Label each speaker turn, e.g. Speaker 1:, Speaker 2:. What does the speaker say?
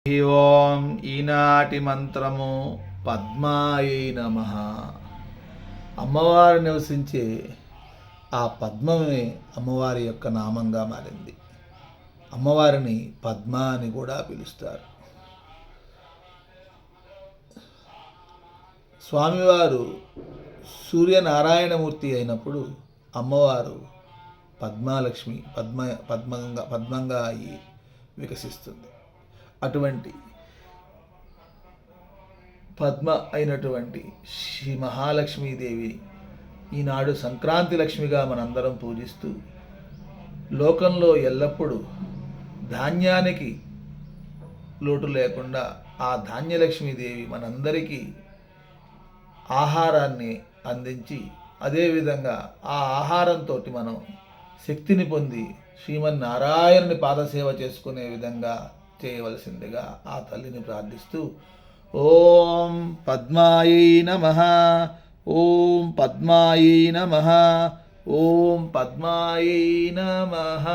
Speaker 1: ఓం ఈనాటి మంత్రము పద్మాయై నమః. అమ్మవారు నివసించే ఆ పద్మమే అమ్మవారి యొక్క నామంగా మారింది. అమ్మవారిని పద్మ అని కూడా పిలుస్తారు. స్వామివారు సూర్యనారాయణమూర్తి అయినప్పుడు అమ్మవారు పద్మంగా అయి వికసిస్తుంది. అటువంటి పద్మ అయినటువంటి శ్రీ మహాలక్ష్మీదేవి ఈనాడు సంక్రాంతి లక్ష్మిగా మనందరం పూజిస్తూ లోకంలో ఎల్లప్పుడూ ధాన్యానికి లోటు లేకుండా ఆ ధాన్యలక్ష్మీదేవి మనందరికీ ఆహారాన్ని అందించి అదేవిధంగా ఆ ఆహారంతో మనం శక్తిని పొంది శ్రీమన్నారాయణుని పాదసేవ చేసుకునే విధంగా చేయవలసిందిగా ఆ తల్లిని ప్రార్థిస్తూ ఓం పద్మాయై నమః, ఓం పద్మాయై నమః, ఓం పద్మాయై నమః.